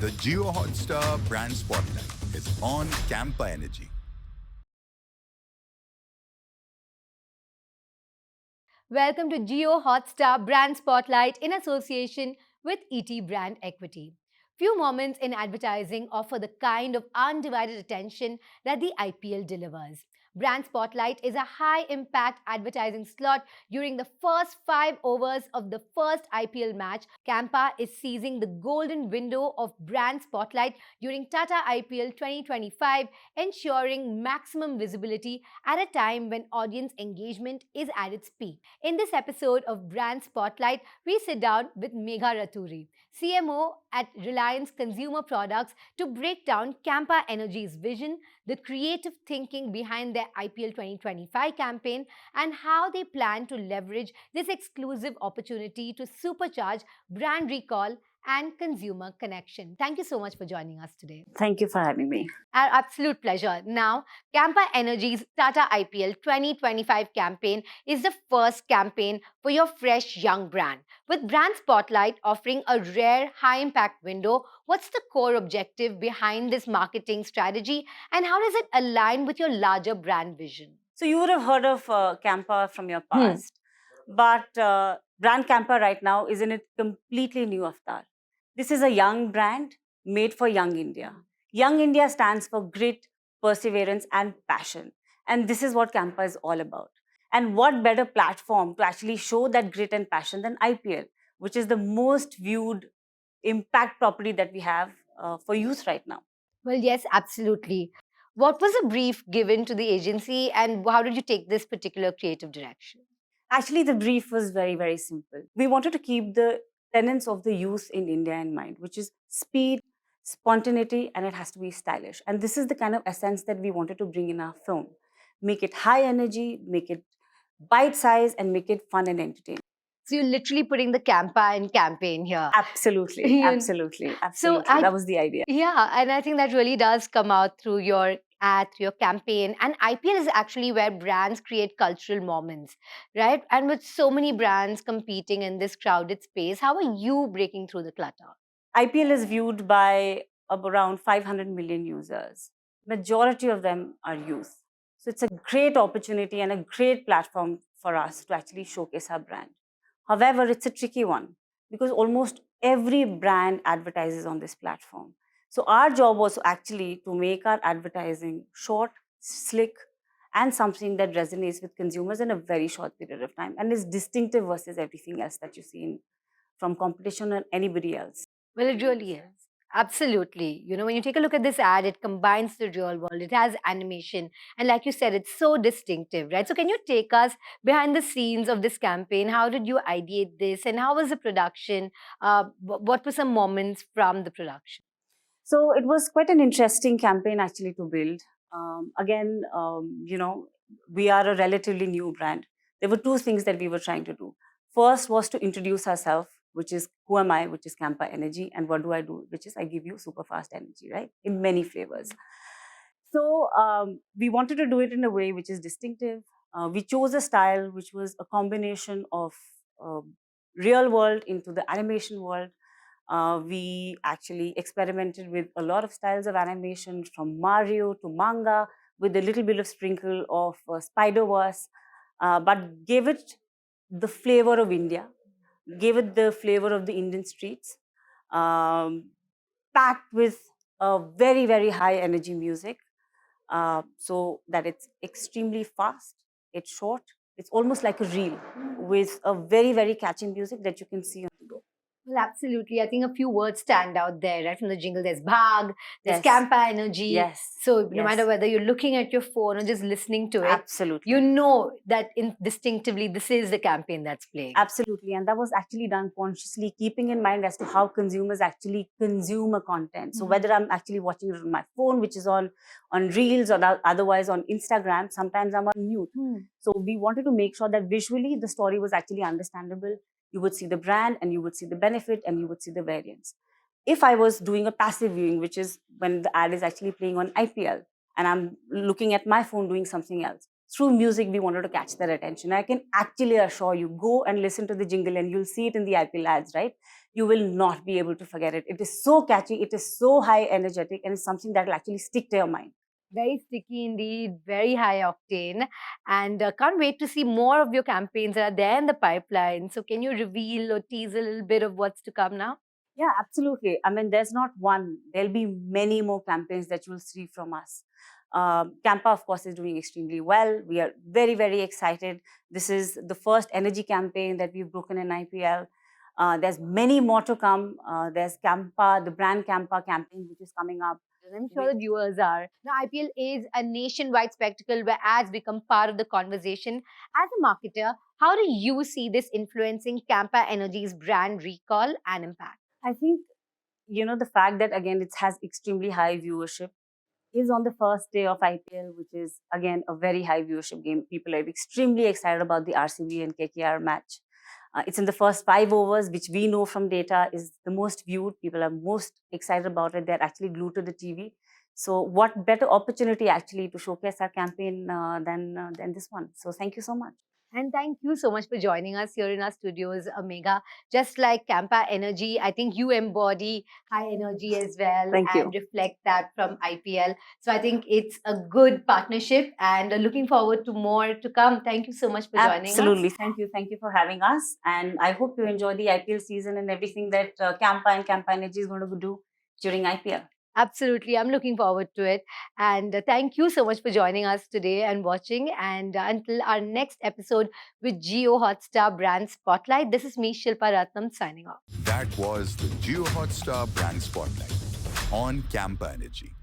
The JioStar Brand Spotlight is on Campa Energy. Welcome to JioStar Brand Spotlight in association with ET Brand Equity. Few moments in advertising offer the kind of undivided attention that the IPL delivers. Brand Spotlight is a high impact advertising slot during the first 5 overs of the first IPL match. Campa is seizing the golden window of Brand Spotlight during Tata IPL 2025, ensuring maximum visibility at a time when audience engagement is at its peak. In this episode of Brand Spotlight, we sit down with Megha Raturi, CMO at Reliance Consumer Products, to break down Campa Energy's vision, the creative thinking behind their IPL 2025 campaign, and how they plan to leverage this exclusive opportunity to supercharge brand recall and consumer connection. Thank you so much for joining us today. Thank you for having me. Our absolute pleasure. Now, Campa Energy's Tata IPL 2025 campaign is the first campaign for your fresh young brand. With Brand Spotlight offering a rare high impact window, what's the core objective behind this marketing strategy and how does it align with your larger brand vision? So you would have heard of Campa from your past, but brand Campa right now is in a completely new avatar. This is a young brand made for young India. Young India stands for grit, perseverance, and passion. And this is what Campa is all about. And what better platform to actually show that grit and passion than IPL, which is the most viewed impact property that we have for youth right now. Well, yes, absolutely. What was the brief given to the agency and how did you take this particular creative direction? Actually, the brief was very, very simple. We wanted to keep the tenets of the youth in India in mind, which is speed, spontaneity, and it has to be stylish. And this is the kind of essence that we wanted to bring in our film. Make it high energy, make it bite size, and make it fun and entertaining. So you're literally putting the Campa in campaign here. Absolutely, absolutely, absolutely. That was the idea. Yeah, and I think that really does come out through your ad, through your campaign. And IPL is actually where brands create cultural moments, right? And with so many brands competing in this crowded space, how are you breaking through the clutter? IPL is viewed by around 500 million users. Majority of them are youth. So it's a great opportunity and a great platform for us to actually showcase our brand. However, it's a tricky one because almost every brand advertises on this platform. So our job was actually to make our advertising short, slick, and something that resonates with consumers in a very short period of time and is distinctive versus everything else that you see from competition or anybody else. Well, it really is. Absolutely. You know, when you take a look at this ad, it combines the real world, it has animation. And like you said, it's so distinctive, right? So, can you take us behind the scenes of this campaign? How did you ideate this? And how was the production? What were some moments from the production? So, it was quite an interesting campaign actually to build. We are a relatively new brand. There were two things that we were trying to do. First was to introduce ourselves, which is who am I, which is Campa Energy, and what do I do, which is I give you super fast energy, right, in many flavors. So we wanted to do it in a way which is distinctive. We chose a style which was a combination of real world into the animation world. We actually experimented with a lot of styles of animation from Mario to manga with a little bit of sprinkle of Spider-Verse, but gave it the flavor of India, gave it the flavor of the Indian streets, packed with a very, very high energy music, so that it's extremely fast, it's short, it's almost like a reel with a very, very catchy music that you can see on the go. Well, absolutely. I think a few words stand out there, right? From the jingle, there's Bhag, there's Yes. Campa Energy. Yes. So no Yes. matter whether you're looking at your phone or just listening to it, Absolutely. you know that distinctively this is the campaign that's playing. Absolutely. And that was actually done consciously, keeping in mind as to how consumers actually consume a content. So whether I'm actually watching it on my phone, which is on Reels or otherwise on Instagram, sometimes I'm on mute. So we wanted to make sure that visually the story was actually understandable. You would see the brand and you would see the benefit and you would see the variance. If I was doing a passive viewing, which is when the ad is actually playing on IPL and I'm looking at my phone doing something else, through music, we wanted to catch their attention. I can actually assure you, go and listen to the jingle and you'll see it in the IPL ads, right? you will not be able to forget it. It is so catchy, it is so high energetic, and it's something that will actually stick to your mind. Very sticky indeed, very high octane, and can't wait to see more of your campaigns that are there in the pipeline. So, can you reveal or tease a little bit of what's to come now? Yeah, absolutely. I mean, there's not one. There'll be many more campaigns that you'll see from us. Campa, of course, is doing extremely well. We are very, very excited. This is the first energy campaign that we've broken in IPL. There's many more to come. There's Campa, the brand Campa campaign, which is coming up. I'm sure the viewers are. Now, IPL is a nationwide spectacle where ads become part of the conversation. As a marketer, how do you see this influencing Campa Energy's brand recall and impact? I think, the fact that, again, it has extremely high viewership is on the first day of IPL, which is, again, a very high viewership game. People are extremely excited about the RCB and KKR match. It's in the first 5 overs, which we know from data is the most viewed. People are most excited about it. They're actually glued to the TV. So what better opportunity actually to showcase our campaign than this one. So thank you so much. And thank you so much for joining us here in our studios, Megha. Just like Campa Energy, I think you embody high energy as well Thank and you. reflect that from IPL. So I think it's a good partnership and looking forward to more to come. Thank you so much for joining us. Absolutely. Thank you. Thank you for having us. And I hope you enjoy the IPL season and everything that Campa and Campa Energy is going to do during IPL. Absolutely. I'm looking forward to it. And thank you so much for joining us today and watching. And until our next episode with Jio Hotstar Brand Spotlight, this is me, Shilpa Ratnam, signing off. That was the Jio Hotstar Brand Spotlight on Campa Energy.